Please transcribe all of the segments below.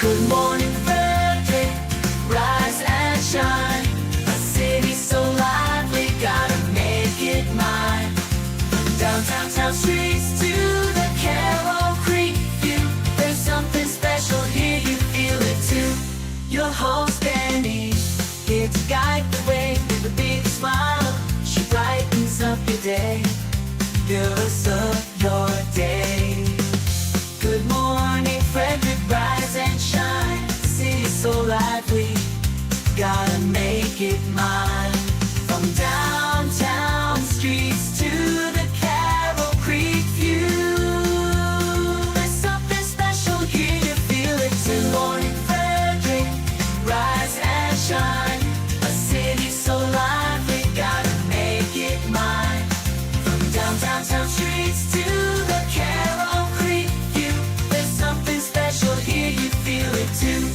Good morning, Frederick, rise and shine. A city so lively, gotta make it mine. From downtown town streets to the Carroll Creek view, there's something special here, you feel it too. Your host Dani, here to guide the way with a big smile. She brightens up your day, fills up your day. Good morning, Frederick, rise and shine. The city's so lively, gotta make it mine. From downtown streets to the Carroll Creek view, there's something special here, you feel it too. Good morning, Frederick, rise and shine. A city so lively, gotta make it mine. From downtown streets to the Carroll Creek view, there's something special here, you feel it too.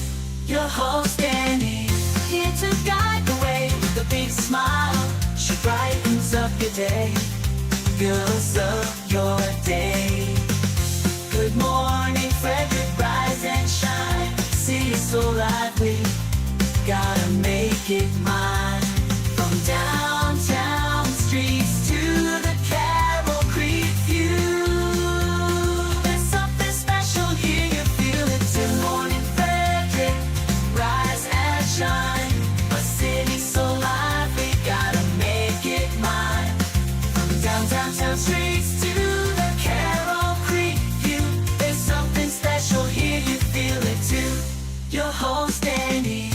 Your host Dani, here to guide the way with a big smile. She brightens up your day, fills up your day. Good morning, Frederick, rise and shine. City's so lively, gotta make it mine. From downtown streets to the Carroll Creek view, there's something special here, you feel it too. Good morning, Frederick, rise and shine. A city so lively, gotta make it mine. From downtown streets to the Carroll Creek view, there's something special here, you feel it too. Your host Dani,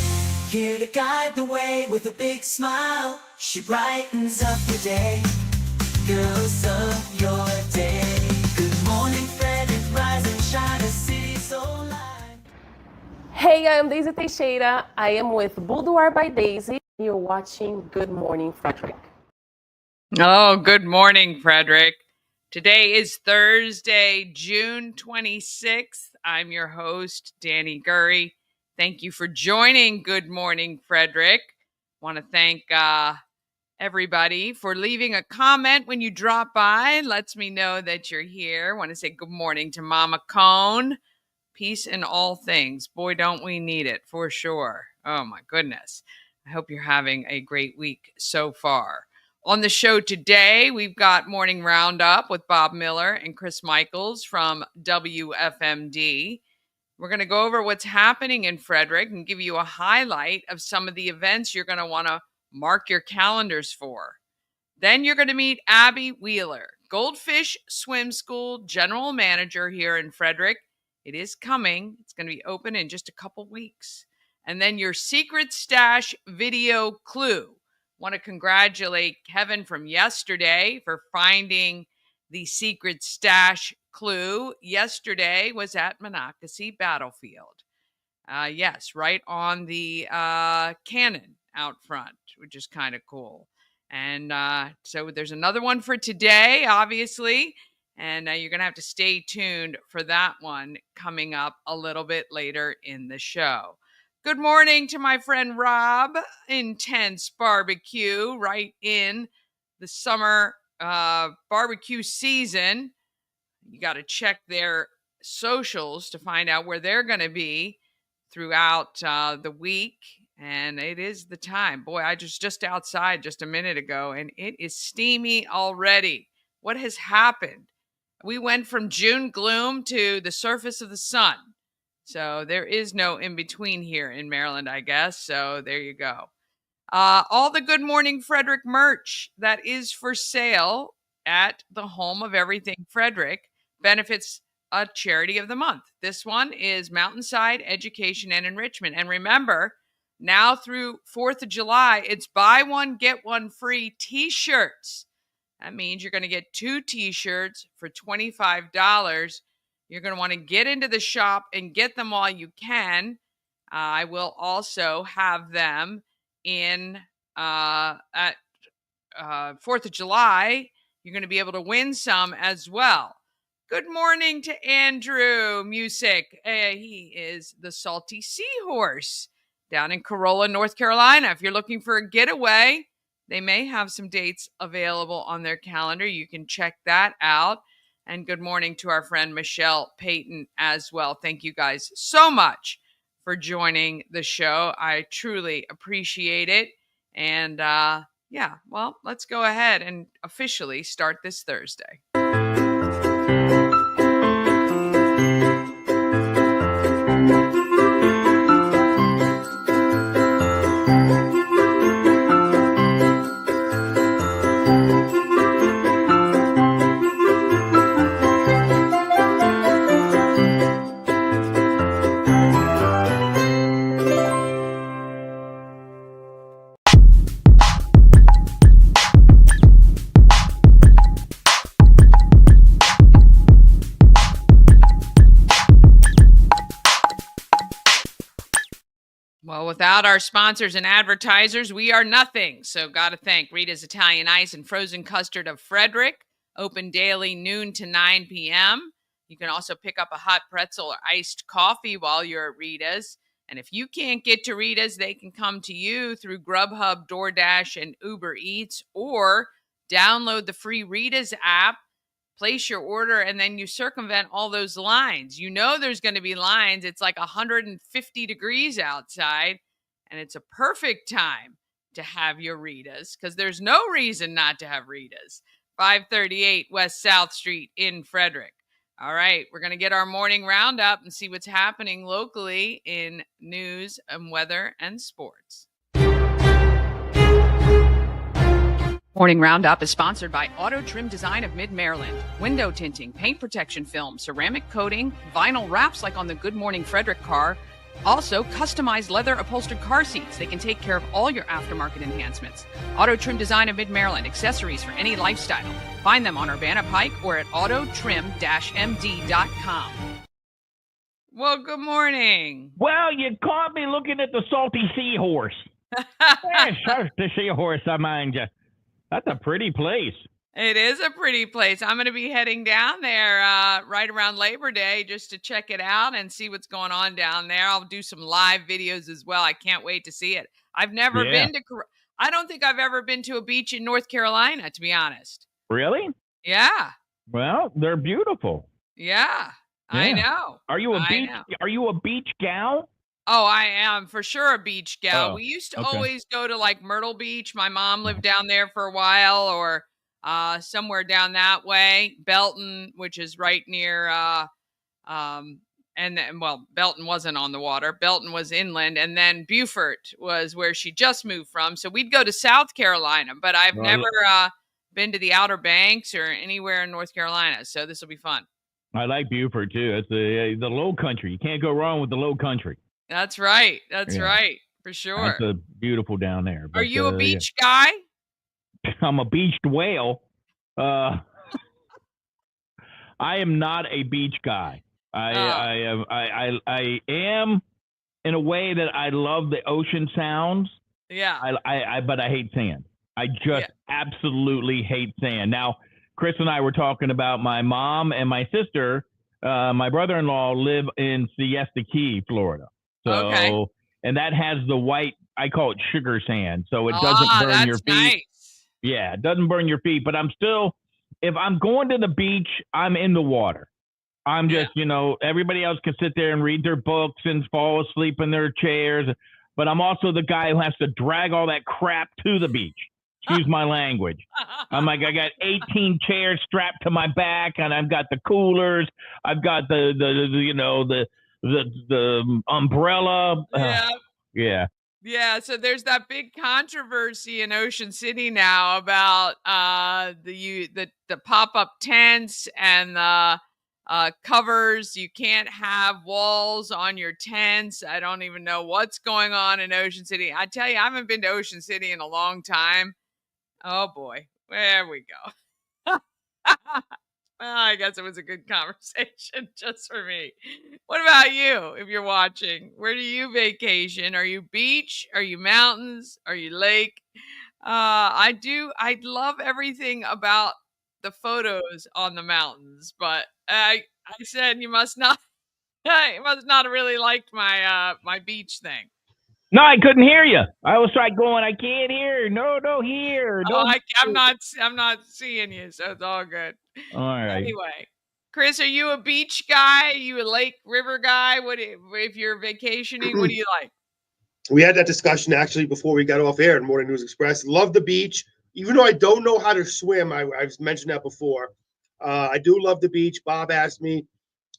here to guide the way with a big smile. She brightens up your day, fills up your day. Good morning, Frederick, rise and shine. A city so light. Hey, I'm Daisy Teixeira. I am with Boudoir by Daisy. You're watching Good Morning Frederick. Oh, good morning, Frederick. Today is Thursday, June 26th. I'm your host, Dani Gurrie. Thank you for joining Good Morning Frederick. Want to thank everybody for leaving a comment when you drop by. Lets me know that you're here. Want to say good morning to Mama Cone. Peace in all things. Boy, don't we need it for sure. Oh my goodness. I hope you're having a great week so far. On the show today, we've got Morning Roundup with Bob Miller and Chris Michaels from WFMD. We're going to go over what's happening in Frederick and give you a highlight of some of the events you're going to want to mark your calendars for. Then you're going to meet Abby Wheeler, Goldfish Swim School General Manager here in Frederick. It is coming. It's going to be open in just a couple weeks. And then your secret stash video clue. Want to congratulate Kevin from yesterday for finding the secret stash clue. Yesterday was at Monocacy Battlefield. Yes, right on the cannon out front, which is kind of cool. And so there's another one for today, obviously. And you're going to have to stay tuned for that one coming up a little bit later in the show. Good morning to my friend Rob, Intense Barbecue, right in the summer barbecue season. You got to check their socials to find out where they're going to be throughout the week. And it is the time. Boy, I just outside just a minute ago, and it is steamy already. What has happened? We went from June gloom to the surface of the sun. So there is no in between here in Maryland, I guess. So there you go. All the Good Morning Frederick merch that is for sale at the home of everything Frederick benefits a charity of the month. This one is Mountainside Education and Enrichment. And remember, now through 4th of July, it's buy one, get one free t-shirts. That means you're going to get 2 t-shirts for $25. You're going to want to get into the shop and get them while you can. I will also have them in at 4th of July. You're going to be able to win some as well. Good morning to Andrew Music. He is the Salty Seahorse down in Corolla, North Carolina. If you're looking for a getaway, they may have some dates available on their calendar. You can check that out. And good morning to our friend Michelle Payton as well. Thank you guys so much for joining the show. I truly appreciate it. And yeah, well, let's go ahead and officially start this Thursday. Well, without our sponsors and advertisers, we are nothing. So, got to thank Rita's Italian Ice and Frozen Custard of Frederick, open daily noon to 9 p.m. You can also pick up a hot pretzel or iced coffee while you're at Rita's. And if you can't get to Rita's, they can come to you through Grubhub, DoorDash, and Uber Eats, or download the free Rita's app, place your order, and then you circumvent all those lines. You know there's going to be lines. It's like 150 degrees outside, and it's a perfect time to have your Rita's because there's no reason not to have Rita's. 538 West South Street in Frederick. All right, we're going to get our morning roundup and see what's happening locally in news and weather and sports. Morning Roundup is sponsored by Auto Trim Design of Mid-Maryland. Window tinting, paint protection film, ceramic coating, vinyl wraps like on the Good Morning Frederick car. Also, customized leather upholstered car seats. They can take care of all your aftermarket enhancements. Auto Trim Design of Mid-Maryland. Accessories for any lifestyle. Find them on Urbana Pike or at autotrim-md.com. Well, good morning. Well, you caught me looking at the salty seahorse. The seahorse, I mind you. That's a pretty place. It is a pretty place. I'm going to be heading down there right around Labor Day just to check it out and see what's going on down there. I'll do some live videos as well. I can't wait to see it. I've never been to, I don't think I've ever been to a beach in North Carolina, to be honest. Really? Yeah. Well, they're beautiful. Yeah. I know. Are you a beach gal? Oh, I am for sure a beach gal. Oh, we used to always go to like Myrtle Beach. My mom lived down there for a while, or somewhere down that way. Belton, which is right near, and then, well, Belton wasn't on the water. Belton was inland, and then Beaufort was where she just moved from. So we'd go to South Carolina, but I've never been to the Outer Banks or anywhere in North Carolina. So this will be fun. I like Beaufort too. It's the low country. You can't go wrong with the low country. That's right. That's right. For sure. It's beautiful down there. But, are you a beach guy? I'm a beached whale. I am not a beach guy. I am in a way that I love the ocean sounds. Yeah. But I hate sand. I just absolutely hate sand. Now, Chris and I were talking about my mom and my sister. My brother-in-law live in Siesta Key, Florida. So, and that has the white, I call it sugar sand. So it doesn't burn your feet. Nice. Yeah, it doesn't burn your feet. But I'm still, if I'm going to the beach, I'm in the water. I'm just, everybody else can sit there and read their books and fall asleep in their chairs. But I'm also the guy who has to drag all that crap to the beach. Excuse my language. I'm like, I got 18 chairs strapped to my back, and I've got the coolers. I've got the umbrella. Yeah. So there's that big controversy in Ocean City now about the pop-up tents and the covers. You can't have walls on your tents. I don't even know what's going on in Ocean City. I tell you, I haven't been to Ocean City in a long time. Oh boy, there we go. Well, I guess it was a good conversation just for me. What about you? If you're watching, where do you vacation? Are you beach? Are you mountains? Are you lake? I love everything about the photos on the mountains, but I said you must not have really liked my my beach thing. No, I couldn't hear you. I was like going, I can't hear. No, hear. Oh, I'm not seeing you, so it's all good. All right. Anyway, Chris, are you a beach guy? Are you a lake river guy? If you're vacationing? What do you like? We had that discussion actually before we got off air in Morning News Express. Love the beach, even though I don't know how to swim. I've mentioned that before. I do love the beach. Bob asked me.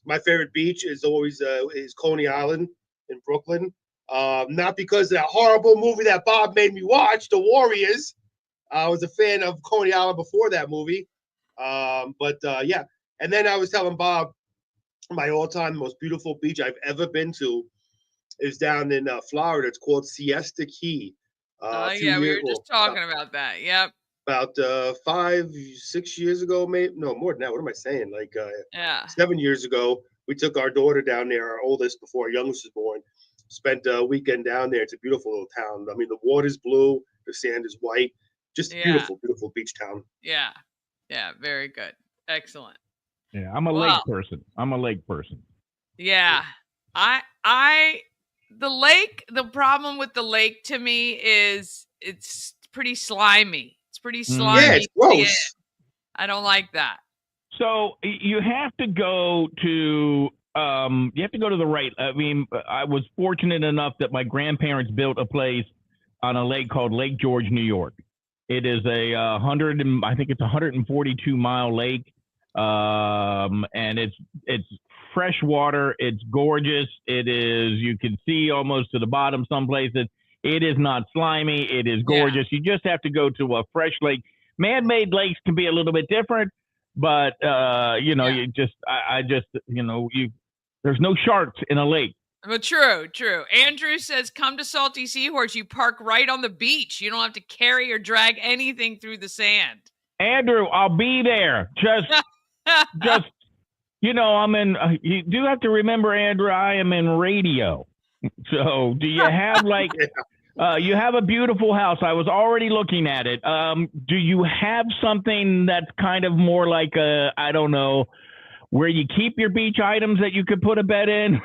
My favorite beach is always is Coney Island in Brooklyn. Not because of that horrible movie that Bob made me watch, The Warriors. I was a fan of Coney Island before that movie. Yeah. And then I was telling Bob my all-time most beautiful beach I've ever been to is down in Florida. It's called Siesta Key. Yeah, we were just talking about that. Yep. About 5-6 years ago, maybe no more than that. What am I saying? 7 years ago, we took our daughter down there, our oldest before our youngest was born. Spent a weekend down there. It's a beautiful little town. I mean, the water's blue, the sand is white. Just beautiful, beautiful beach town. Yeah, very good, excellent. Yeah, I'm a lake person. Yeah, the lake. The problem with the lake to me is it's pretty slimy. It's pretty slimy. Yeah, it's gross. I don't like that. So you have to go to the right. I mean, I was fortunate enough that my grandparents built a place on a lake called Lake George, New York. It is a 142-mile lake, and it's fresh water. It's gorgeous. It is. You can see almost to the bottom some places. It is not slimy. It is gorgeous. Yeah. You just have to go to a fresh lake. Man-made lakes can be a little bit different, but there's no sharks in a lake. Well, true. Andrew says, come to Salty Seahorse. You park right on the beach. You don't have to carry or drag anything through the sand. Andrew, I'll be there. I'm in. You do have to remember, Andrew, I am in radio. So do you have you have a beautiful house. I was already looking at it. Do you have something that's kind of more like I don't know, where you keep your beach items that you could put a bed in?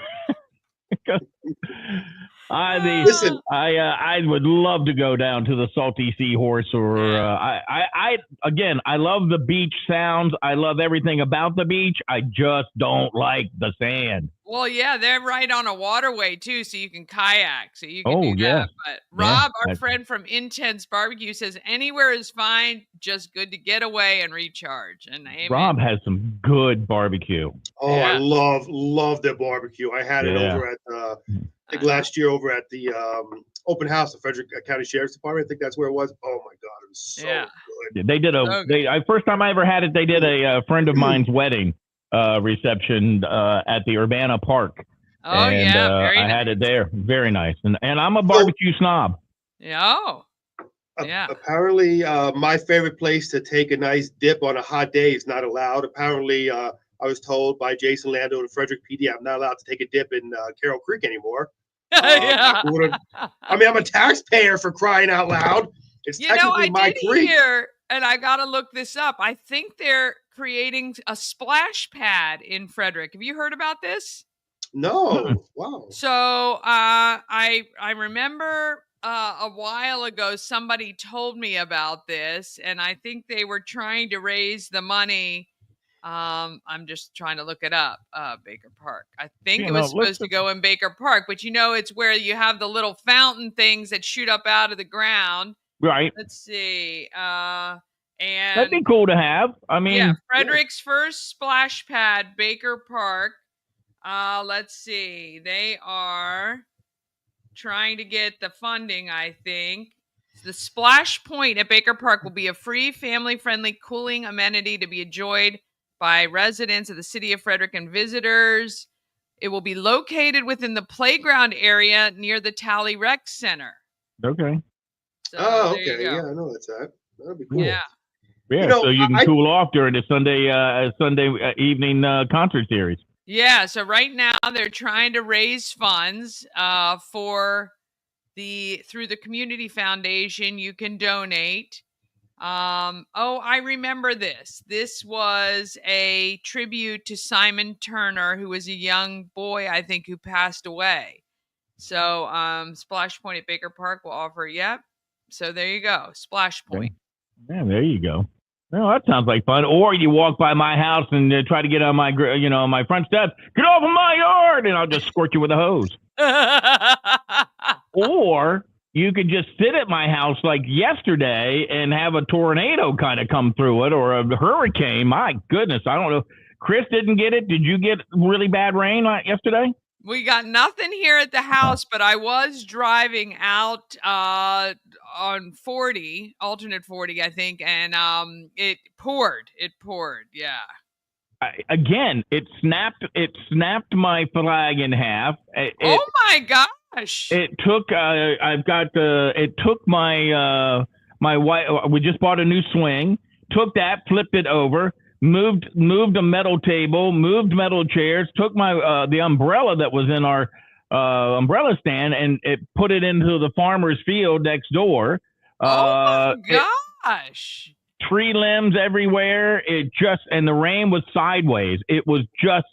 Listen, I would love to go down to the Salty Seahorse, or I love the beach sounds. I love everything about the beach. I just don't like the sand. Well, yeah, they're right on a waterway too, so you can kayak. So you can do that. But Rob, our friend from Intense Barbecue, says anywhere is fine, just good to get away and recharge. And Rob has some good barbecue. Oh, yeah. I love their barbecue. I had it over at I think last year over at the open house of Frederick County Sheriff's Department. I think that's where it was. Oh my God, it was so good. They did first time I ever had it. They did a friend of mine's wedding reception at the Urbana Park. Oh, and, very I had it there. Very nice. And I'm a barbecue snob. Yeah. Apparently, my favorite place to take a nice dip on a hot day is not allowed. Apparently, I was told by Jason Lando and Frederick PD I'm not allowed to take a dip in Carroll Creek anymore. Yeah. I mean, I'm a taxpayer, for crying out loud. It's technically my creek. And I got to look this up. I think they're creating a splash pad in Frederick. Have you heard about this? No. Wow. So I remember a while ago somebody told me about this, and I think they were trying to raise the money. I'm just trying to look it up. Baker Park. I think it was supposed to go in Baker Park, but it's where you have the little fountain things that shoot up out of the ground. Right. Let's see. And that'd be cool to have. I mean, Frederick's first splash pad, Baker Park. Let's see. They are trying to get the funding, I think. The Splash Point at Baker Park will be a free, family-friendly cooling amenity to be enjoyed by residents of the city of Frederick and visitors. It will be located within the playground area near the Tally Rec Center. Okay. So, okay. Yeah, I know that's that. That'd be cool. Yeah. Yeah, so you can cool off during the Sunday evening concert series. Yeah, so right now they're trying to raise funds through the Community Foundation. You can donate. I remember this. This was a tribute to Simon Turner, who was a young boy, I think, who passed away. So Splash Point at Baker Park will offer, So there you go, Splash Point. Yeah, there you go. Oh, that sounds like fun. Or you walk by my house and try to get on my, my front steps. Get off of my yard, and I'll just squirt you with a hose. Or you could just sit at my house like yesterday and have a tornado kind of come through it, or a hurricane. My goodness, I don't know. Chris didn't get it. Did you get really bad rain yesterday? We got nothing here at the house, but I was driving out on 40, alternate 40, I think, and it poured. It poured, yeah. Again, it snapped my flag in half. Oh my gosh! It took it took my my wife. We just bought a new swing. Took that, flipped it over. Moved a metal table, moved metal chairs, took my the umbrella that was in our umbrella stand, and it put it into the farmer's field next door. Oh my gosh! Tree limbs everywhere. And the rain was sideways. It was just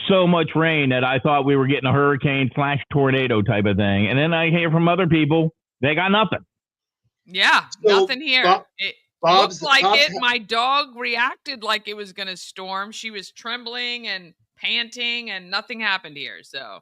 so much rain that I thought we were getting a hurricane / tornado type of thing. And then I hear from other people, they got nothing. Yeah, So, nothing here. Bob's, looked like Bob's, it. My dog reacted like it was going to storm. She was trembling and panting, and nothing happened here. So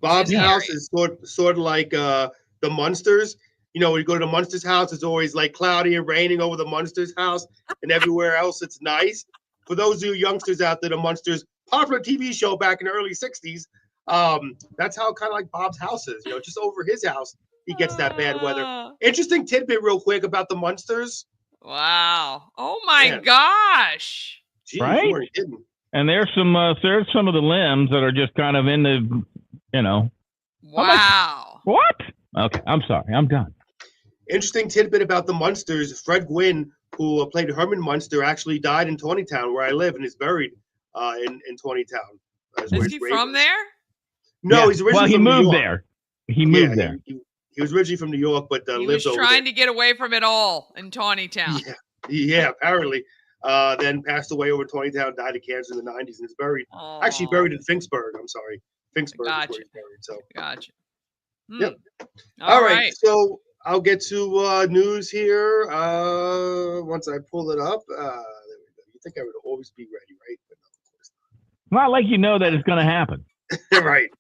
Bob's house is sort of like the Munsters. You know, when you go to the Munsters house, it's always like cloudy and raining over the Munsters house, and everywhere else it's nice. For those of you youngsters out there, the Munsters, popular TV show back in the early 60s, that's how kind of like Bob's house is. You know, just over his house, he gets that bad weather. Interesting tidbit real quick about the Munsters. Wow. Oh my gosh. Jeez, right? You weren't kidding. And there's some of the limbs that are just kind of in the, Wow. What? Okay, I'm sorry. I'm done. Interesting tidbit about the Munsters. Fred Gwynn, who played Herman Munster, actually died in Tawnytown, where I live, and is buried in Tawnytown. Is he from there? No, Yeah. he's originally he from New moved York. there. He moved there. He was originally from New York, but He lived was over trying there. to get away from it all in Tawnytown. Yeah, apparently. Then passed away over in Tawnytown, died of cancer in the 90s, and is buried. Actually, buried in Finksburg. I'm sorry. Finksburg is where he's buried. So. Gotcha. Yep. All right. So I'll get to news here once I pull it up. There we go. You think I would always be ready, right? But no, of course Not like you know that it's going to happen. right.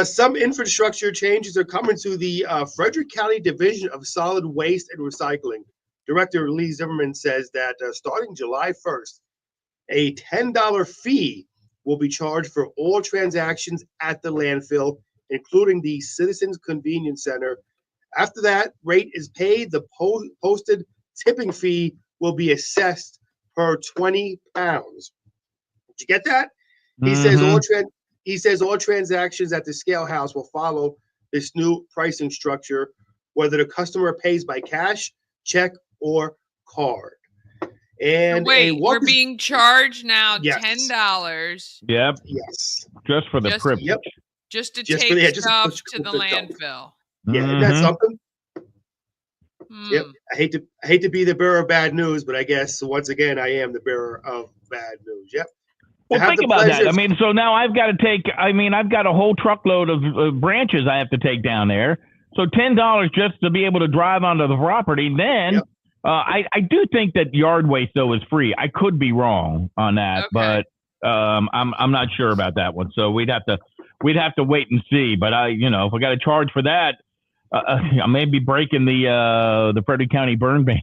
Some infrastructure changes are coming to the Frederick County Division of Solid Waste and Recycling. Director Lee Zimmerman says that starting July 1st, a $10 fee will be charged for all transactions at the landfill, including the Citizens Convenience Center. After that rate is paid, the posted tipping fee will be assessed per 20 pounds. Did you get that? He says all transactions at the scale house will follow this new pricing structure, whether the customer pays by cash, check, or card. And wait, we're being charged now Yes. $10. Yep. Yes. Just for the privilege. Yep. Just to Just take for- yeah, just stuff to to the put the dump. landfill. Yeah, isn't that something? Yep. Hmm. I hate to be the bearer of bad news, but I guess once again I am the bearer of bad news. Yep. Well, think about that. I mean, so now I've got a whole truckload of branches I have to take down there. So $10 just to be able to drive onto the property. Then Yep. I do think that yard waste though is free. I could be wrong on that, Okay. but I'm not sure about that one. So we'd have to wait and see. But if I got to charge for that, I may be breaking the Frederick County burn ban.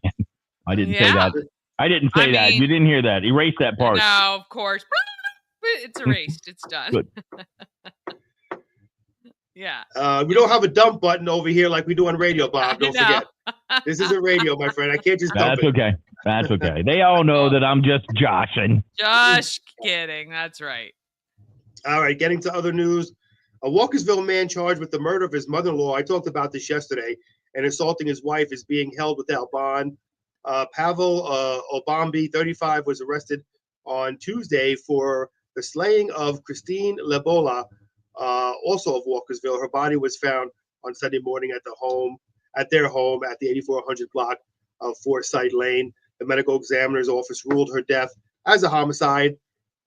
I didn't say that. I didn't say that. You didn't hear that. Erase that part. No, of course. It's erased. It's done. Good. Yeah. We don't have a dump button over here like we do on radio, Bob. Don't I know. forget. This is a radio, my friend. I can't just dump That's it. okay. That's okay. They all know that I'm just joshing. Just kidding. That's right. All right, getting to other news. A Walkersville man charged with the murder of his mother-in-law, I talked about this yesterday, and assaulting his wife is being held without bond. Pavel Obambi, 35, was arrested on Tuesday for the slaying of Christine Lebola, also of Walkersville. Her body was found on Sunday morning at their home at the 8400 block of Forsyth Lane. The medical examiner's office ruled her death as a homicide.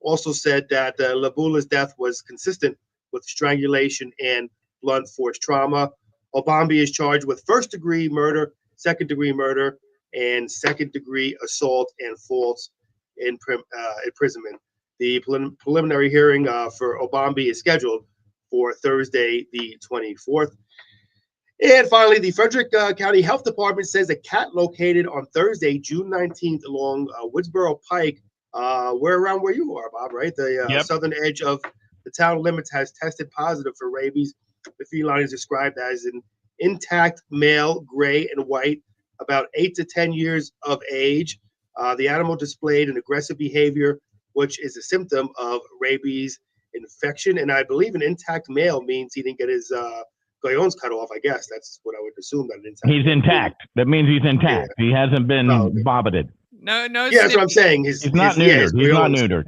Also said that Lebola's death was consistent with strangulation and blunt force trauma. Obambi is charged with first-degree murder, second-degree murder, and second-degree assault and false imprisonment. The preliminary hearing for Obambi is scheduled for Thursday, the 24th. And finally, the Frederick County Health Department says a cat located on Thursday, June 19th, along Woodsboro Pike, we're around where you are, Bob, right? The southern edge of the town limits has tested positive for rabies. The feline is described as an intact male, gray and white, about 8 to 10 years of age. The animal displayed an aggressive behavior, which is a symptom of rabies infection. And I believe an intact male means he didn't get his goyons cut off. I guess that's what I would assume. That he's intact. That means he's intact. Yeah. He hasn't been bobbited. No. Yeah, that's what I'm saying. He's not neutered. He's not neutered.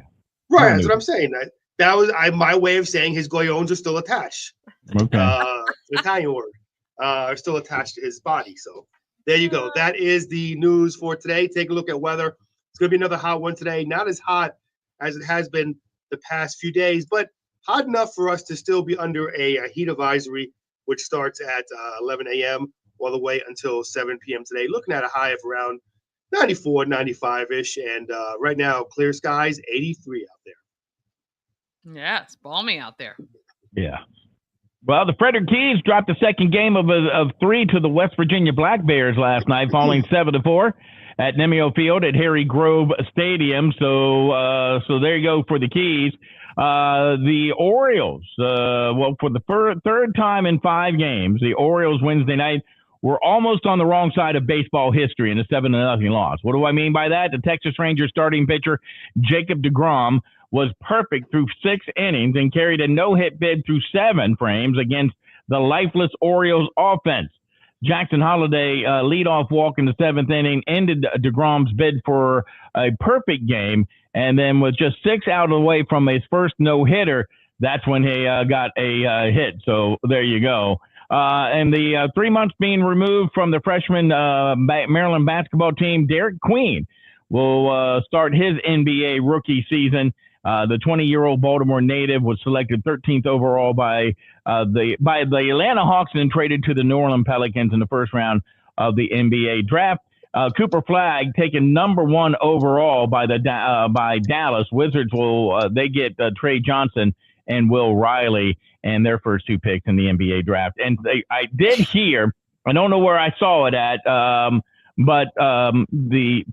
Right, that's what I'm saying. That was my way of saying his goyons are still attached. Okay. An Italian word. Are still attached to his body. So there you go. That is the news for today. Take a look at weather. It's going to be another hot one today. Not as hot as it has been the past few days, but hot enough for us to still be under a heat advisory, which starts at 11 a.m. all the way until 7 p.m. today. Looking at a high of around 94, 95-ish. And right now, clear skies, 83 out there. Yeah, it's balmy out there. Yeah. Well, the Frederick Keys dropped the second game of 3 to the West Virginia Black Bears last night, falling 7-4 at Nemeo Field at Harry Grove Stadium. So there you go for the Keys. The Orioles, for the third time in 5 games, the Orioles Wednesday night were almost on the wrong side of baseball history in a 7-0 loss. What do I mean by that? The Texas Rangers starting pitcher Jacob deGrom was perfect through 6 innings and carried a no-hit bid through 7 frames against the lifeless Orioles offense. Jackson Holliday leadoff walk in the 7th inning ended deGrom's bid for a perfect game, and then with just 6 out of the way from his first no-hitter, that's when he got a hit. So there you go. And the 3 months being removed from the freshman Maryland basketball team, Derek Queen will start his NBA rookie season. The 20-year-old Baltimore native was selected 13th overall by the Atlanta Hawks and then traded to the New Orleans Pelicans in the first round of the NBA draft. Cooper Flagg taken number 1 overall by Dallas. Wizards will they get Trey Johnson and Will Riley and their first 2 picks in the NBA draft. And I did hear, I don't know where I saw it at, but the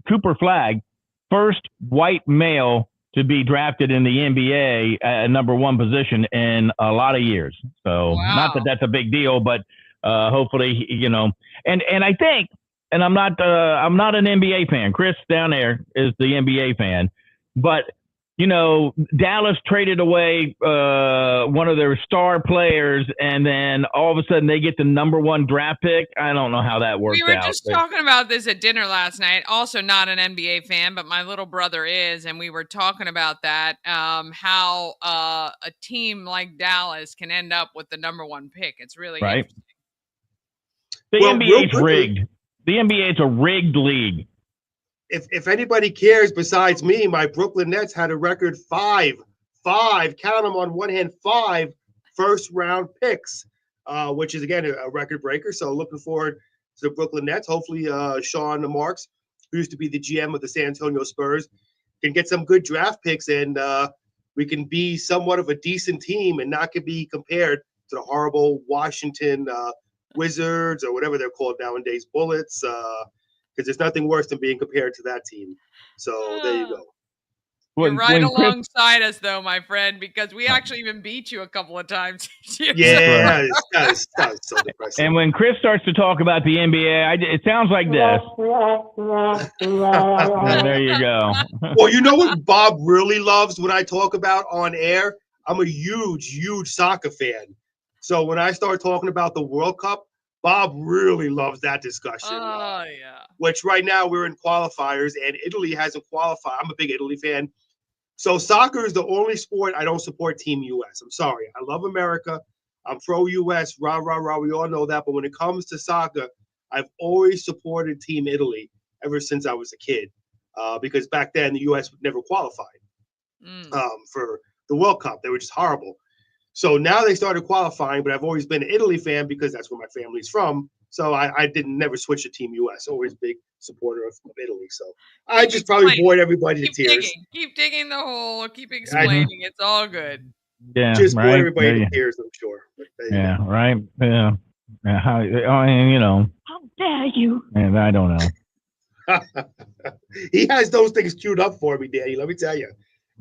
Cooper Flagg, first white male to be drafted in the NBA at number 1 position in a lot of years. So Not that that's a big deal, but hopefully, and I think, and I'm not an NBA fan. Chris down there is the NBA fan, but Dallas traded away one of their star players, and then all of a sudden they get the number 1 draft pick. I don't know how that works out. We were just talking about this at dinner last night. Also not an NBA fan, but my little brother is, and we were talking about that, how a team like Dallas can end up with the number 1 pick. It's really interesting. The NBA's rigged. The NBA is a rigged league. If anybody cares besides me, my Brooklyn Nets had a record 5, count them on one hand, 5 first-round picks, which is, again, a record breaker. So looking forward to the Brooklyn Nets. Hopefully Sean Marks, who used to be the GM of the San Antonio Spurs, can get some good draft picks, and we can be somewhat of a decent team and not can be compared to the horrible Washington Wizards or whatever they're called nowadays, Bullets, because there's nothing worse than being compared to that team. So there you go. You're right alongside us, though, my friend, because we actually even beat you a couple of times. Yeah, it's so depressing. And when Chris starts to talk about the NBA, it sounds like this. There you go. Well, you know what Bob really loves when I talk about on air? I'm a huge soccer fan. So when I start talking about the World Cup, Bob really loves that discussion. Oh, yeah. Which right now we're in qualifiers, and Italy hasn't qualified. I'm a big Italy fan. So soccer is the only sport I don't support Team U.S. I'm sorry. I love America. I'm pro-U.S. Rah, rah, rah. We all know that. But when it comes to soccer, I've always supported Team Italy ever since I was a kid. Because back then, the U.S. never qualified for the World Cup. They were just horrible. So now they started qualifying, but I've always been an Italy fan because that's where my family's from. So I didn't never switch to Team US. Always big supporter of Italy. So I just probably bored everybody to tears. Keep digging the hole. Keep explaining. It's all good. Yeah, just right. bored everybody to tears, I'm sure. But yeah, right. Yeah. How dare you? And I don't know. He has those things queued up for me, Danny. Let me tell you.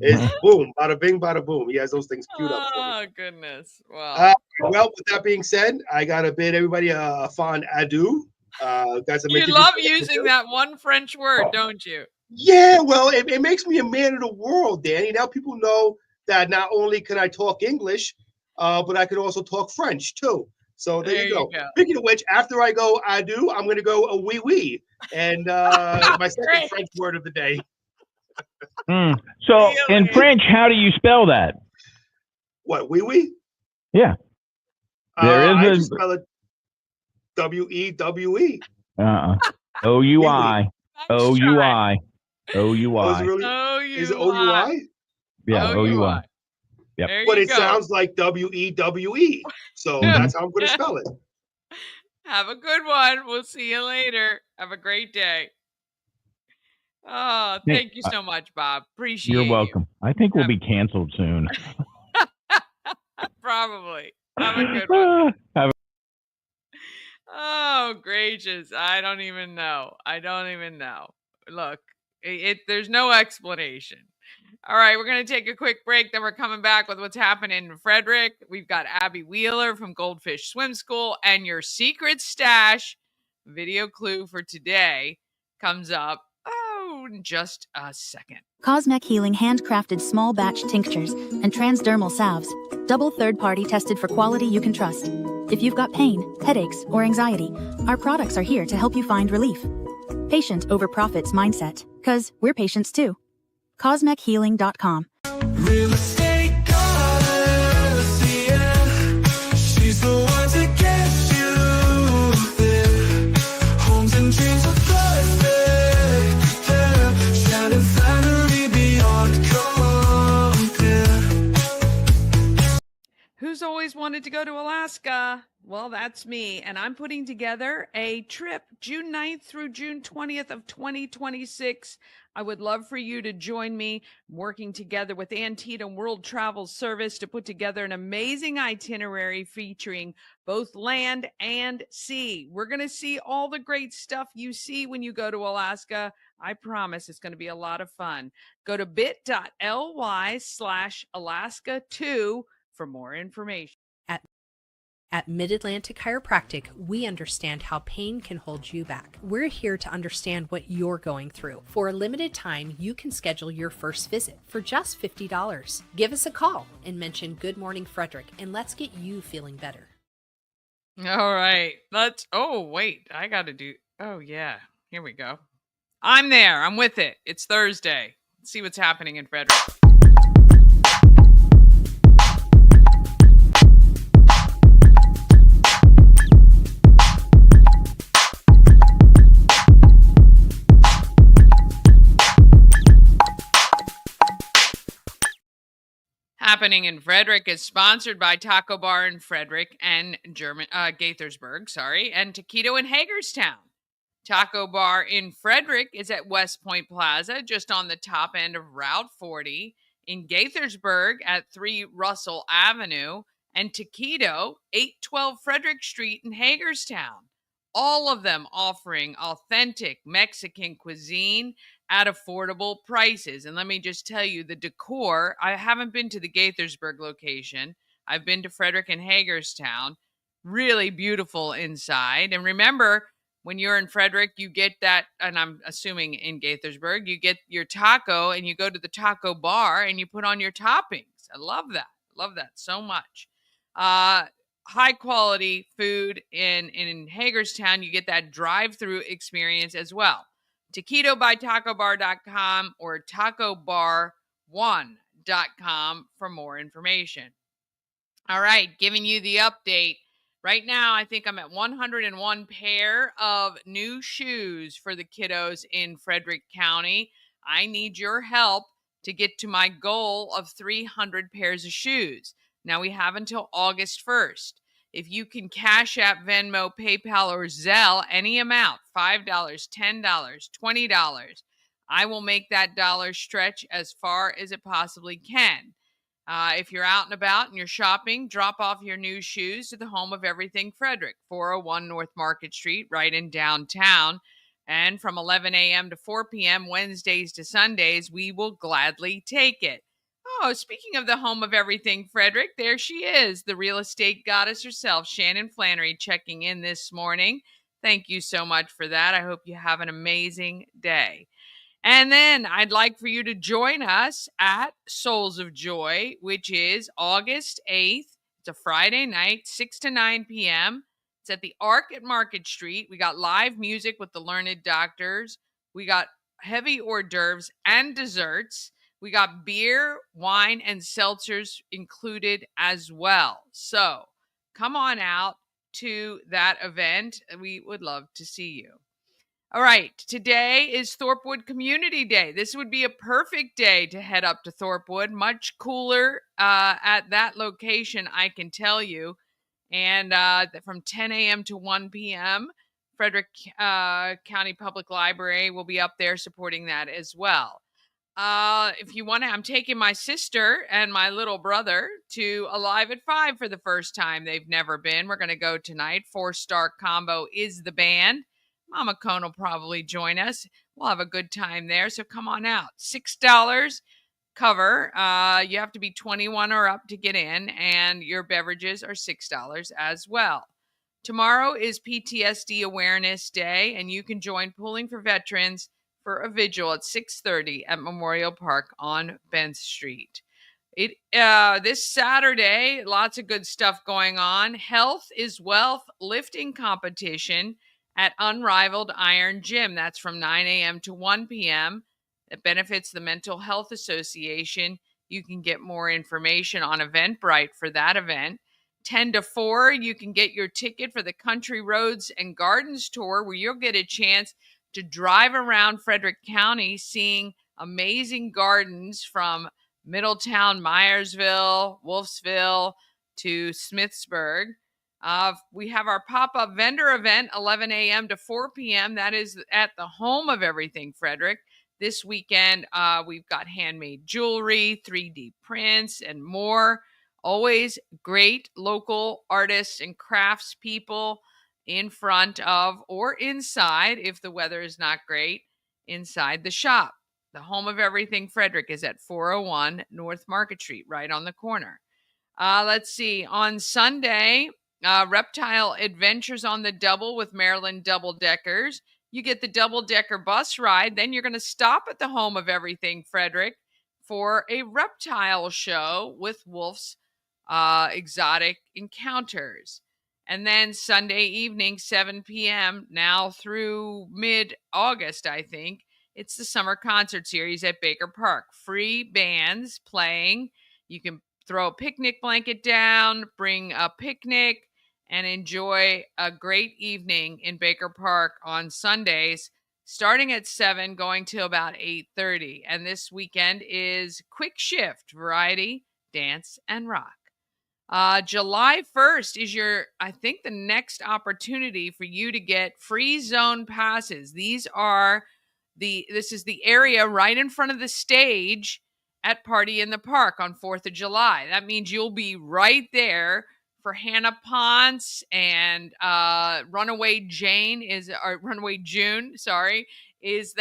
It's boom, bada bing, bada boom. He has those things queued up for me. Oh, goodness. Well, with that being said, I got to bid everybody a fond adieu. Got some you love using that one French word, don't you? Yeah, well, it makes me a man of the world, Danny. Now people know that not only can I talk English, but I can also talk French, too. So there you go. Speaking of which, after I go adieu, I'm going to go a oui oui. And my second French word of the day. So in French, how do you spell that? What, oui oui? Yeah. I just spell it W-E-W-E. O-U-I. O-U-I. O-U-I. Is it O-U-I? Yeah, O-U-I. Yep. But it sounds like W-E-W-E. So that's how I'm going to spell it. Have a good one. We'll see you later. Have a great day. Oh, thank you so much, Bob. Appreciate it. You're welcome. I think we'll be canceled soon. Probably. Have a good one. Oh, gracious. I don't even know. Look, there's no explanation. All right, we're going to take a quick break. Then we're coming back with what's happening in Frederick. We've got Abby Wheeler from Goldfish Swim School, and your secret stash video clue for today comes up in just a second. Cosmec Healing handcrafted small batch tinctures and transdermal salves, double third-party tested for quality you can trust. If you've got pain, headaches, or anxiety, our products are here to help you find relief. Patient over profits mindset, 'cause we're patients too. CosmecHealing.com. Real estate goddess, yeah. She's the one to get you there. Homes and dreams are perfect, yeah. Shannon Flannery beyond compare. Who's always wanted to go to Alaska? Well, that's me, and I'm putting together a trip June 9th through June 20th of 2026. I would love for you to join me working together with Antietam World Travel Service to put together an amazing itinerary featuring both land and sea. We're going to see all the great stuff you see when you go to Alaska. I promise it's going to be a lot of fun. Go to bit.ly/Alaska2 for more information. At Mid-Atlantic Chiropractic, we understand how pain can hold you back. We're here to understand what you're going through. For a limited time, you can schedule your first visit for just $50. Give us a call and mention Good Morning Frederick, and let's get you feeling better. All right. Oh, yeah. Here we go. I'm there. I'm with it. It's Thursday. Let's see what's happening in Frederick. Happening in Frederick is sponsored by Taco Bar in Frederick and Gaithersburg, and Taquito in Hagerstown. Taco Bar in Frederick is at West Point Plaza, just on the top end of Route 40. In Gaithersburg at 3 Russell Avenue, and Taquito, 812 Frederick Street in Hagerstown. All of them offering authentic Mexican cuisine at affordable prices. And let me just tell you, the decor, I haven't been to the Gaithersburg location. I've been to Frederick and Hagerstown. Really beautiful inside. And remember, when you're in Frederick, you get that, and I'm assuming in Gaithersburg, you get your taco and you go to the taco bar and you put on your toppings. I love that. Love that so much. High quality food in Hagerstown. You get that drive-through experience as well. Taquito by TacoBar.com or TacoBar1.com for more information. All right, giving you the update. Right now, I think I'm at 101 pair of new shoes for the kiddos in Frederick County. I need your help to get to my goal of 300 pairs of shoes. Now, we have until August 1st. If you can Cash App, Venmo, PayPal, or Zelle, any amount, $5, $10, $20, I will make that dollar stretch as far as it possibly can. If you're out and about and you're shopping, drop off your new shoes to the home of everything Frederick, 401 North Market Street, right in downtown. And from 11 a.m. to 4 p.m., Wednesdays to Sundays, we will gladly take it. Oh, speaking of the home of everything Frederick, there she is, the real estate goddess herself, Shannon Flannery, checking in this morning. Thank you so much for that. I hope you have an amazing day. And then I'd like for you to join us at Souls of Joy, which is August 8th. It's a Friday night, 6 to 9 p.m. It's at the Arc at Market Street. We got live music with the Learned Doctors. We got heavy hors d'oeuvres and desserts. We got beer, wine, and seltzers included as well. So come on out to that event. We would love to see you. All right, today is Thorpewood Community Day. This would be a perfect day to head up to Thorpewood. Much cooler at that location, I can tell you. And from 10 a.m. to 1 p.m., Frederick County Public Library will be up there supporting that as well. If you want to, I'm taking my sister and my little brother to Alive at 5 for the first time. They've never been. We're going to go tonight. 4-star combo is the band. Mama Cone will probably join us. We'll have a good time there. So come on out. $6 cover. You have to be 21 or up to get in, and your beverages are $6 as well. Tomorrow is PTSD Awareness Day, and you can join Pulling for Veterans for a vigil at 6:30 at Memorial Park on Bent Street. This Saturday, lots of good stuff going on. Health is Wealth lifting competition at Unrivaled Iron Gym. That's from 9 a.m. to 1 p.m. It benefits the Mental Health Association. You can get more information on Eventbrite for that event. 10 to 4, you can get your ticket for the Country Roads and Gardens Tour, where you'll get a chance to drive around Frederick County seeing amazing gardens from Middletown, Myersville, Wolfsville to Smithsburg. We have our pop-up vendor event, 11 a.m. to 4 p.m. That is at the home of everything Frederick. This weekend, we've got handmade jewelry, 3D prints, and more. Always great local artists and crafts people in front of or inside, if the weather is not great, inside the shop. The home of everything Frederick is at 401 North Market Street, right on the corner. Let's see. On Sunday, Reptile Adventures on the Double with Maryland Double Deckers. You get the double-decker bus ride. Then you're going to stop at the home of everything Frederick for a reptile show with Wolf's Exotic Encounters. And then Sunday evening, 7 p.m., now through mid-August, I think, it's the summer concert series at Baker Park. Free bands playing. You can throw a picnic blanket down, bring a picnic, and enjoy a great evening in Baker Park on Sundays, starting at 7, going till about 8:30. And this weekend is Quick Shift, variety, dance, and rock. July 1st is I think the next opportunity for you to get free zone passes. This is the area right in front of the stage at Party in the Park on 4th of July. That means you'll be right there for Hannah Ponce and Runaway June, is the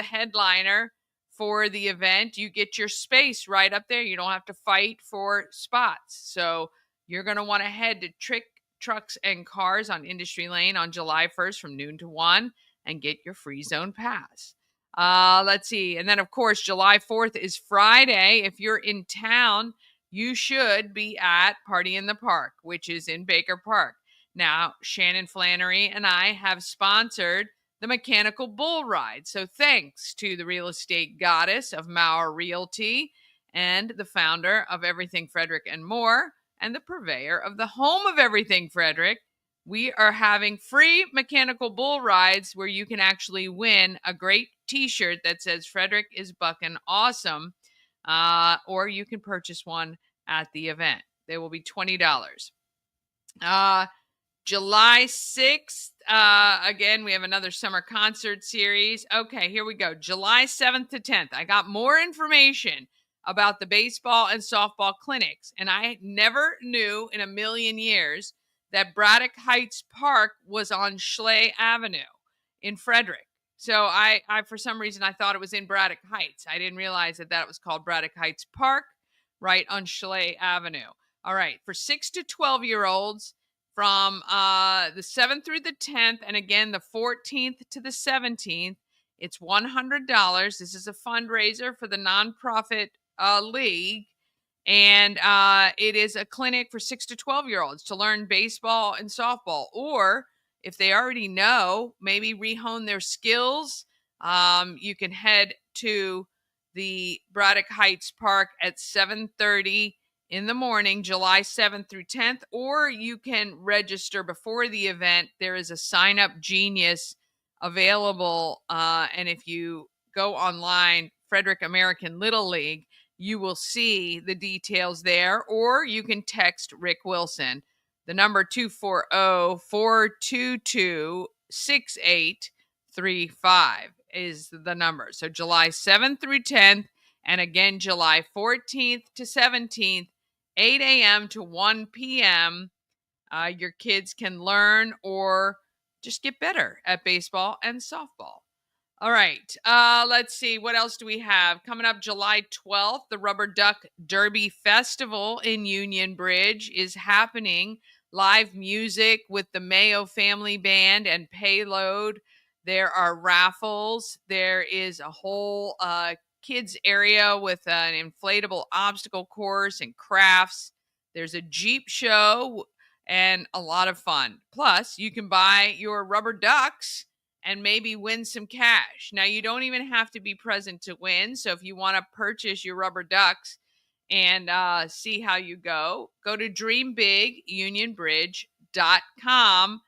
headliner for the event. You get your space right up there. You don't have to fight for spots. So you're going to want to head to Trick Trucks and Cars on Industry Lane on July 1st from noon to 1 and get your free zone pass. Let's see. And then, of course, July 4th is Friday. If you're in town, you should be at Party in the Park, which is in Baker Park. Now, Shannon Flannery and I have sponsored the Mechanical Bull Ride. So thanks to the real estate goddess of Mauer Realty and the founder of Everything Frederick and More, and the purveyor of the home of everything Frederick, we are having free mechanical bull rides where you can actually win a great t-shirt that says Frederick is buckin' awesome, or you can purchase one at the event. They will be $20. July 6th, again, we have another summer concert series. Okay, here we go. July 7th to 10th. I got more information about the baseball and softball clinics, and I never knew in a million years that Braddock Heights Park was on Schley Avenue in Frederick. So I for some reason, I thought it was in Braddock Heights. I didn't realize that was called Braddock Heights Park, right on Schley Avenue. All right, for 6 to 12-year-olds, from the 7th through the 10th, and again, the 14th to the 17th, it's $100. This is a fundraiser for the nonprofit league, and it is a clinic for 6 to 12-year-olds to learn baseball and softball, or if they already know, maybe rehone their skills. You can head to the Braddock Heights Park at 7:30 in the morning, July 7th through 10th, or you can register before the event. There is a Sign Up Genius available, and if you go online, Frederick American Little League, you will see the details there, or you can text Rick Wilson. The number 240-422-6835 is the number. So July 7th through 10th, and again, July 14th to 17th, 8 a.m. to 1 p.m. Your kids can learn or just get better at baseball and softball. All right, let's see. What else do we have? Coming up July 12th, the Rubber Duck Derby Festival in Union Bridge is happening. Live music with the Mayo Family Band and Payload. There are raffles. There is a whole kids area with an inflatable obstacle course and crafts. There's a Jeep show and a lot of fun. Plus, you can buy your rubber ducks and maybe win some cash. Now, you don't even have to be present to win. So if you want to purchase your rubber ducks and see how you go to dreambigunionbridge.com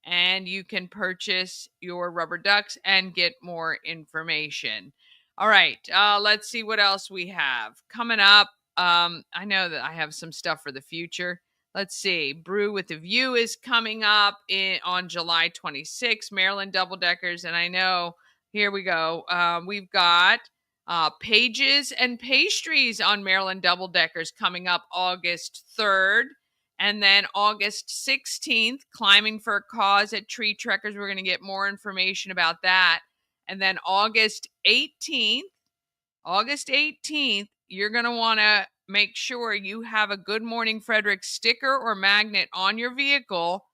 and you can purchase your rubber ducks and get more information. All right, let's see what else we have coming up. I know that I have some stuff for the future. Let's see. Brew with a View is coming up on July 26th, Maryland Double Deckers. And I know, here we go. We've got Pages and Pastries on Maryland Double Deckers coming up August 3rd. And then August 16th, Climbing for a Cause at Tree Trekkers. We're going to get more information about that. And then August 18th, you're going to want to make sure you have a Good Morning Frederick sticker or magnet on your vehicle,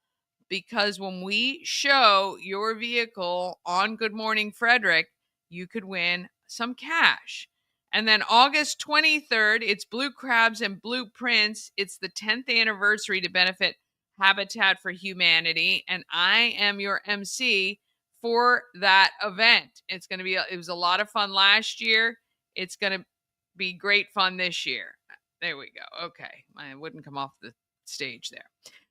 because when we show your vehicle on Good Morning Frederick, you could win some cash. And then August 23rd, it's Blue Crabs and Blueprints. It's the 10th anniversary to benefit Habitat for Humanity, and I am your MC for that event. It was a lot of fun last year. It's going to be great fun this year. There we go. Okay. I wouldn't come off the stage there.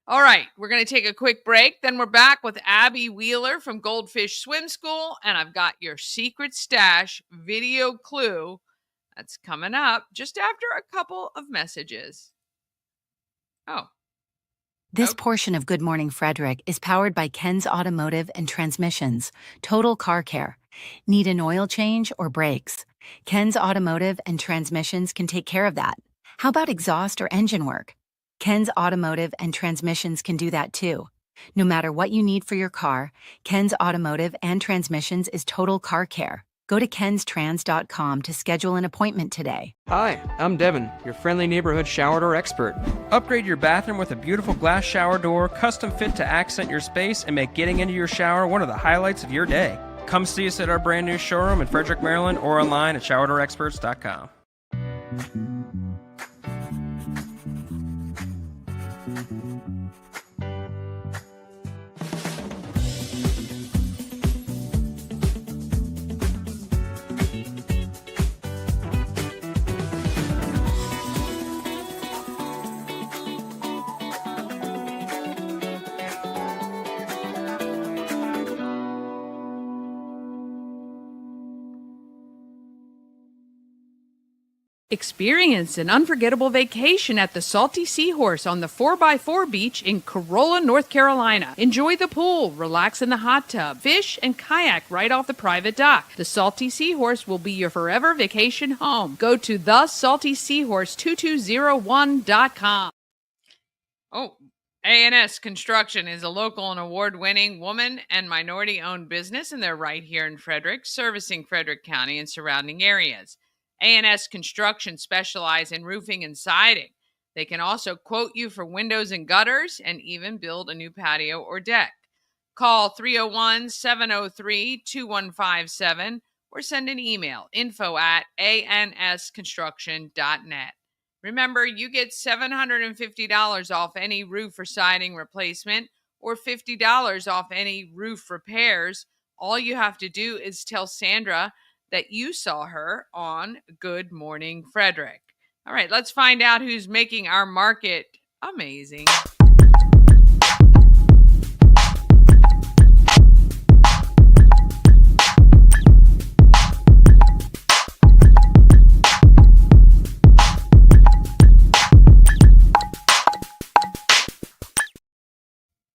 All right. We're going to take a quick break. Then we're back with Abby Wheeler from Goldfish Swim School. And I've got your secret stash video clue that's coming up just after a couple of messages. This portion of Good Morning Frederick is powered by Ken's Automotive and Transmissions, Total Car Care. Need an oil change or brakes? Ken's Automotive and Transmissions can take care of that. How about exhaust or engine work? Ken's Automotive and Transmissions can do that too. No matter what you need for your car, Ken's Automotive and Transmissions is Total Car Care. Go to kenstrans.com to schedule an appointment today. Hi, I'm Devin, your friendly neighborhood shower door expert. Upgrade your bathroom with a beautiful glass shower door, custom fit to accent your space and make getting into your shower one of the highlights of your day. Come see us at our brand new showroom in Frederick, Maryland, or online at showerdoorexperts.com. Experience an unforgettable vacation at the Salty Seahorse on the 4x4 beach in Corolla, North Carolina. Enjoy the pool, relax in the hot tub, fish, and kayak right off the private dock. The Salty Seahorse will be your forever vacation home. Go to thesaltyseahorse2201.com. Oh, A&S Construction is a local and award-winning woman and minority-owned business, and they're right here in Frederick, servicing Frederick County and surrounding areas. A&S Construction specialize in roofing and siding. They can also quote you for windows and gutters and even build a new patio or deck. Call 301-703-2157 or send an email, info@ansconstruction.net. Remember, you get $750 off any roof or siding replacement or $50 off any roof repairs. All you have to do is tell Sandra that you saw her on Good Morning Frederick. All right, let's find out who's making our market amazing.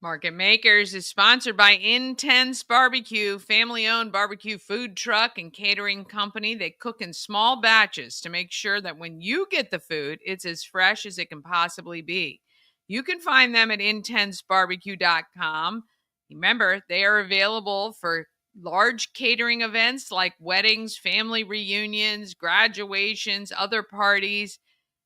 Market Makers is sponsored by Intense Barbecue, family-owned barbecue food truck and catering company. They cook in small batches to make sure that when you get the food, it's as fresh as it can possibly be. You can find them at intensebarbecue.com. Remember, they are available for large catering events like weddings, family reunions, graduations, other parties.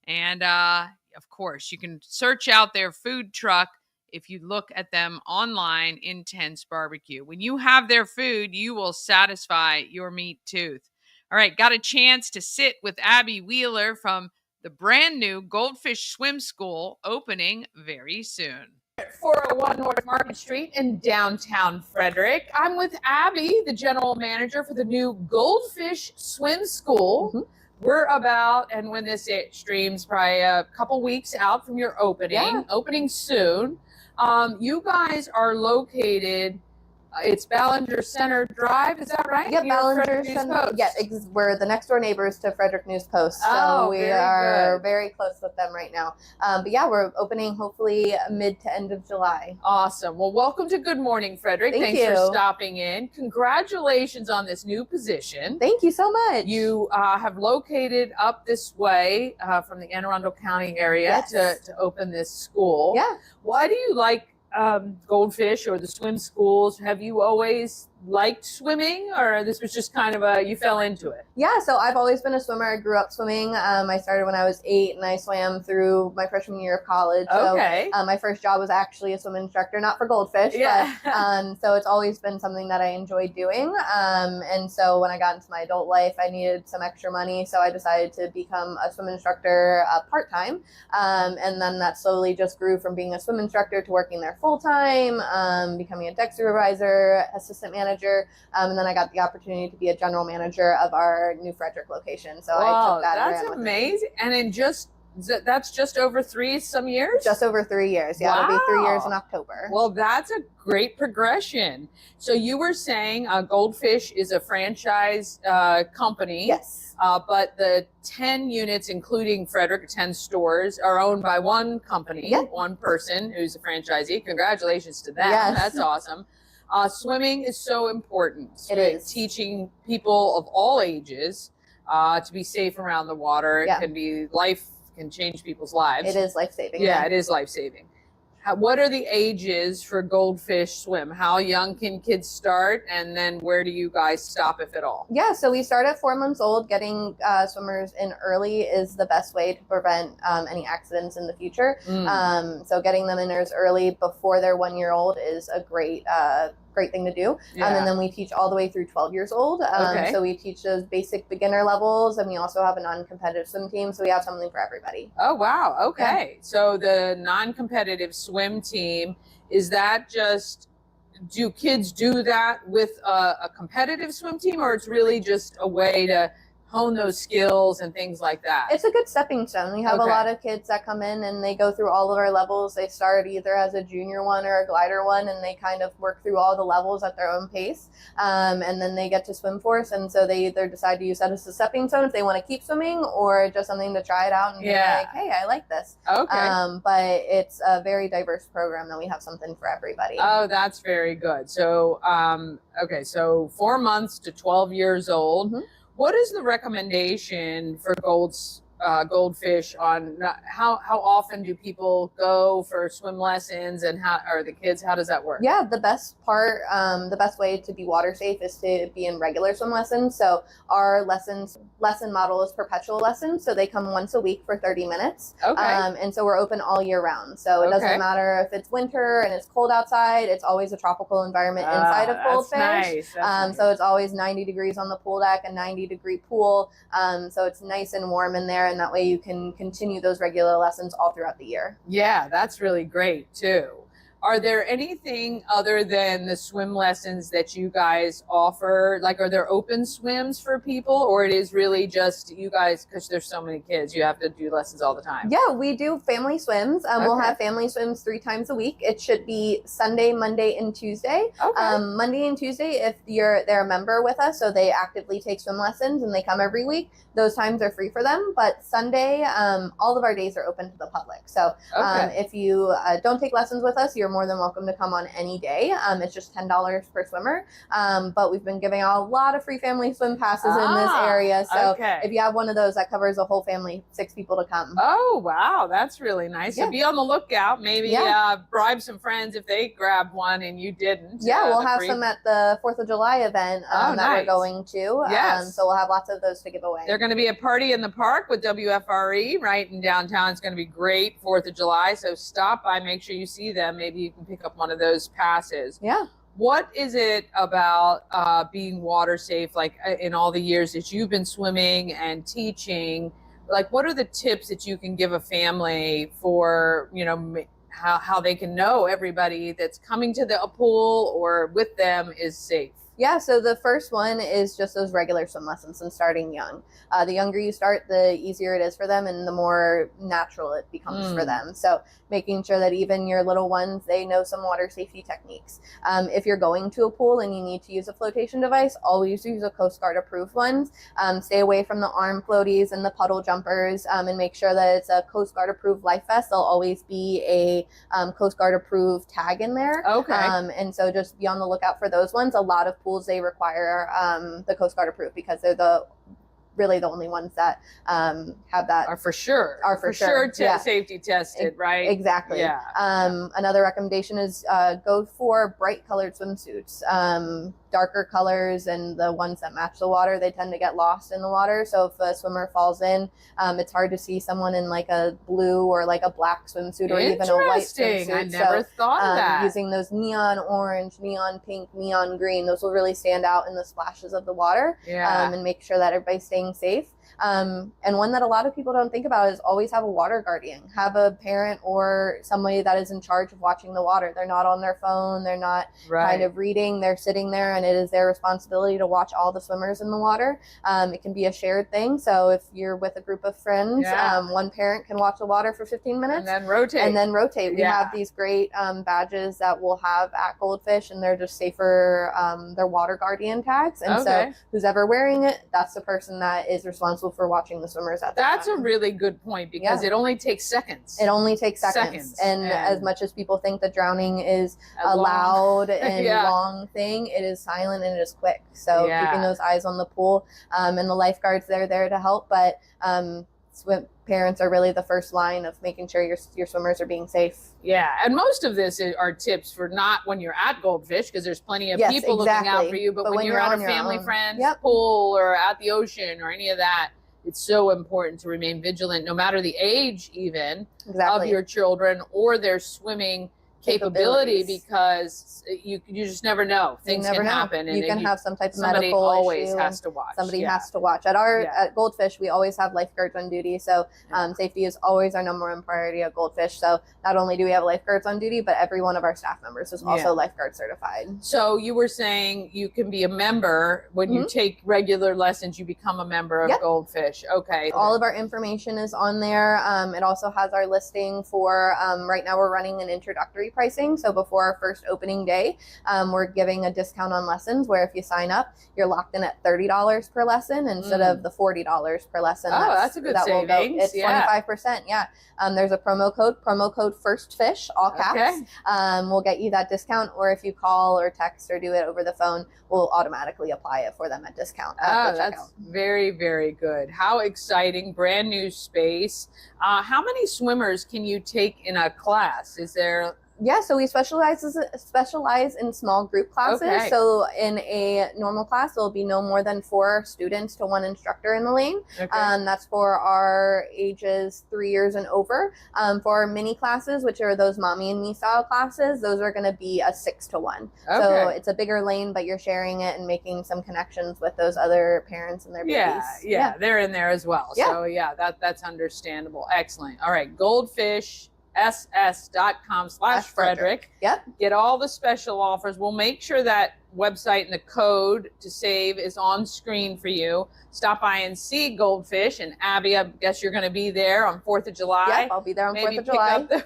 And, of course, you can search out their food truck if you look at them online, Intense Barbecue. When you have their food, you will satisfy your meat tooth. All right, got a chance to sit with Abby Wheeler from the brand new Goldfish Swim School, opening very soon. 401 North Market Street in downtown Frederick. I'm with Abby, the general manager for the new Goldfish Swim School. Mm-hmm. We're about, and when this streams, probably a couple weeks out from your opening, opening soon. You guys are located, it's Ballinger Center Drive, is that right? Yep, Ballinger Center. Yeah, we're the next door neighbors to Frederick News Post, so we are very close with them right now. But yeah, we're opening hopefully mid to end of July. Awesome. Well, welcome to Good Morning Frederick. Thanks for stopping in. Congratulations on this new position. Thank you so much. You have located up this way from the Anne Arundel County area to open this school. Yeah. Why do you like Goldfish or the swim schools? Have you always liked swimming, or this was just kind of you fell into it? Yeah, so I've always been a swimmer. I grew up swimming. I started when I was 8 and I swam through my freshman year of college. Okay. So my first job was actually a swim instructor, not for Goldfish, but so it's always been something that I enjoy doing. And so when I got into my adult life, I needed some extra money, so I decided to become a swim instructor part-time. And then that slowly just grew from being a swim instructor to working there full-time, becoming a deck supervisor, assistant manager, and then I got the opportunity to be a general manager of our new Frederick location. So I took that. That's amazing. And in that's just over 3 some years? Just over 3 years. Yeah, It'll be 3 years in October. Well, that's a great progression. So you were saying Goldfish is a franchise company. Yes. But the 10 units, including Frederick, 10 stores, are owned by one company, one person who's a franchisee. Congratulations to them. Yes. That's awesome. Swimming is so important. It is. Teaching people of all ages to be safe around the water. It can change people's lives. It is life-saving. Yeah, it is life-saving. What are the ages for Goldfish Swim? How young can kids start? And then where do you guys stop, if at all? Yeah, so we start at 4 months old. Getting swimmers in early is the best way to prevent any accidents in the future. So getting them in as early before they're 1 year old is a great thing to do. And then we teach all the way through 12 years old. So we teach those basic beginner levels, and we also have a non-competitive swim team, so we have something for everybody. Oh, wow. Okay. Yeah. So the non-competitive swim team, is that just, do kids do that with a competitive swim team, or it's really just a way to hone those skills and things like that? It's a good stepping stone. We have a lot of kids that come in and they go through all of our levels. They start either as a junior one or a glider one, and they kind of work through all the levels at their own pace. And then they get to swim force, and so they either decide to use that as a stepping stone if they want to keep swimming, or just something to try it out and be like, hey, I like this. Okay. But it's a very diverse program that we have something for everybody. Oh, that's very good. So, okay, so 4 months to 12 years old. Mm-hmm. What is the recommendation for Goldfish on how often do people go for swim lessons, and how are the kids? How does that work? Yeah, the best part, the best way to be water safe is to be in regular swim lessons. So our lesson model is perpetual lessons. So they come once a week for 30 minutes. Okay. And so we're open all year round. So it doesn't matter if it's winter and it's cold outside. It's always a tropical environment inside of Goldfish. That's nice. So it's always 90 degrees on the pool deck, a 90-degree pool. So it's nice and warm in there, and that way you can continue those regular lessons all throughout the year. Yeah, that's really great too. Are there anything other than the swim lessons that you guys offer? Like, are there open swims for people, or it is really just you guys, because there's so many kids, you have to do lessons all the time? Yeah, we do family swims. We'll have family swims 3 times a week. It should be Sunday, Monday, and Tuesday. Monday and Tuesday, if they're a member with us, so they actively take swim lessons and they come every week, those times are free for them. But Sunday, all of our days are open to the public. So if you don't take lessons with us, you're more than welcome to come on any day. It's just $10 per swimmer. But we've been giving out a lot of free family swim passes in this area. So if you have one of those, that covers a whole family, 6 people to come. Oh, wow. That's really nice. So be on the lookout. Maybe bribe some friends if they grabbed one and you didn't. Yeah, we'll have some at the 4th of July event that we're going to. Yes. So we'll have lots of those to give away. They're going to be a party in the park with WFRE right in downtown. It's going to be great, 4th of July. So stop by, make sure you see them. Maybe you can pick up one of those passes. Yeah. What is it about being water safe, like in all the years that you've been swimming and teaching? Like, what are the tips that you can give a family for, how they can know everybody that's coming to the pool or with them is safe? Yeah, so the first one is just those regular swim lessons and starting young. The younger you start, the easier it is for them and the more natural it becomes for them. So making sure that even your little ones, they know some water safety techniques. If you're going to a pool and you need to use a flotation device, always use a Coast Guard approved ones. Stay away from the arm floaties and the puddle jumpers, and make sure that it's a Coast Guard approved life vest. There'll always be a Coast Guard approved tag in there. And so just be on the lookout for those ones. A lot of pools, they require the Coast Guard approved because they're really the only ones that have that. Are for sure safety tested, right? Exactly. Yeah. Another recommendation is go for bright colored swimsuits. Darker colors and the ones that match the water, they tend to get lost in the water. So if a swimmer falls in, it's hard to see someone in like a blue or like a black swimsuit or even a white swimsuit. I never thought of that. Using those neon orange, neon pink, neon green, those will really stand out in the splashes of the water. And make sure that everybody's staying safe. And one that a lot of people don't think about is always have a water guardian. Have a parent or somebody that is in charge of watching the water. They're not on their phone. They're not kind of reading. They're sitting there, and it is their responsibility to watch all the swimmers in the water. It can be a shared thing. So if you're with a group of friends, one parent can watch the water for 15 minutes. And then rotate. We have these great badges that we'll have at Goldfish, and they're just safer. They're water guardian tags. And so who's ever wearing it, that's the person that is responsible for watching the swimmers at that time. That's a really good point, because it only takes seconds. It only takes seconds. And as much as people think that drowning is a loud and long thing, it is silent and it is quick. So keeping those eyes on the pool, and the lifeguards, they're there to help. But parents are really the first line of making sure your swimmers are being safe. Yeah, and most of this are tips for not when you're at Goldfish, because there's plenty of people looking out for you, but when you're at a family friend's pool or at the ocean or any of that, it's so important to remain vigilant, no matter the age even of your children or their swimming capability capabilities. because you just never know. Things never can know. happen, and You can then have some type of somebody medical always issue, has to watch. Somebody Yeah. has to watch. At Goldfish, we always have lifeguards on duty, so safety is always our number one priority at Goldfish. So not only do we have lifeguards on duty, but every one of our staff members is also lifeguard certified. So you were saying you can be a member when you take regular lessons. You become a member of Goldfish. Okay. All of our information is on there. It also has our listing for right now. We're running an introductory pricing, so before our first opening day, we're giving a discount on lessons where if you sign up, you're locked in at $30 per lesson instead of the $40 per lesson. Oh, that's a good savings. It's 25%. Yeah. There's a promo code FIRSTFISH, all caps. We'll get you that discount, or if you call or text or do it over the phone, we'll automatically apply it for them at discount. That's very, very good. How exciting. Brand new space. How many swimmers can you take in a class? Is there... Yeah, so we specialize in small group classes. Okay. So in a normal class, there'll be no more than 4 students to 1 instructor in the lane. Okay. That's for our ages 3 years and over. For our mini classes, which are those mommy and me style classes, those are going to be a 6 to 1. Okay. So it's a bigger lane, but you're sharing it and making some connections with those other parents and their babies. Yeah, they're in there as well. Yeah. So that's understandable. Excellent. All right, goldfishss.com/Frederick. Yep. Get all the special offers. We'll make sure that website and the code to save is on screen for you. Stop by and see Goldfish. And Abby, I guess you're going to be there on 4th of July. Yep, I'll be there on 4th of Maybe July. pick up the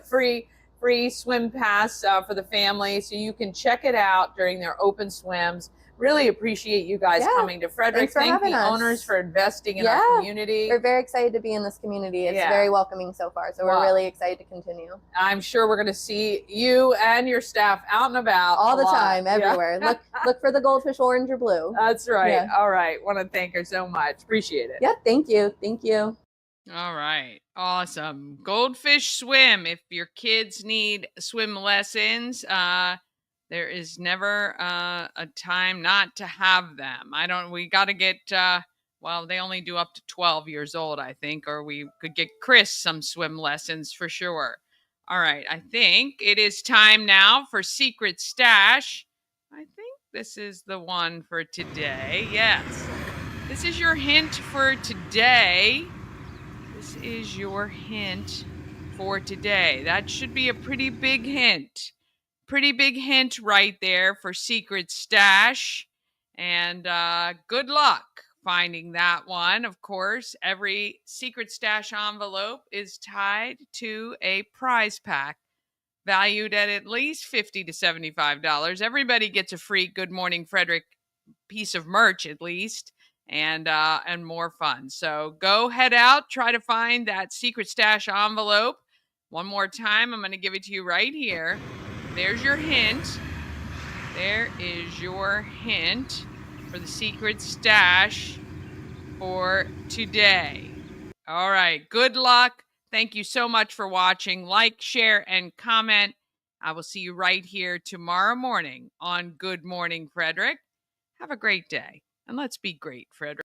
free swim pass for the family so you can check it out during their open swims. Really appreciate you guys coming to Frederick. Thank the owners for investing in our community. We're very excited to be in this community. It's very welcoming so far. So we're really excited to continue. I'm sure we're going to see you and your staff out and about all the time, everywhere. Look for the Goldfish orange or blue. That's right. Yeah. All right. Want to thank her so much. Appreciate it. Yep. Thank you. Thank you. All right. Awesome. Goldfish Swim. If your kids need swim lessons, there is never a time not to have them. We got to get, they only do up to 12 years old, I think, or we could get Chris some swim lessons for sure. All right. I think it is time now for Secret Stash. I think this is the one for today. Yes. This is your hint for today. This is your hint for today. That should be a pretty big hint. Pretty big hint right there for Secret Stash. And good luck finding that one. Of course, every Secret Stash envelope is tied to a prize pack valued at least $50 to $75. Everybody gets a free Good Morning Frederick piece of merch at least, and more fun. So go head out, try to find that Secret Stash envelope. One more time, I'm going to give it to you right here. There's your hint. There is your hint for the Secret Stash for today. All right. Good luck. Thank you so much for watching. Like, share, and comment. I will see you right here tomorrow morning on Good Morning Frederick. Have a great day. And let's be great, Frederick.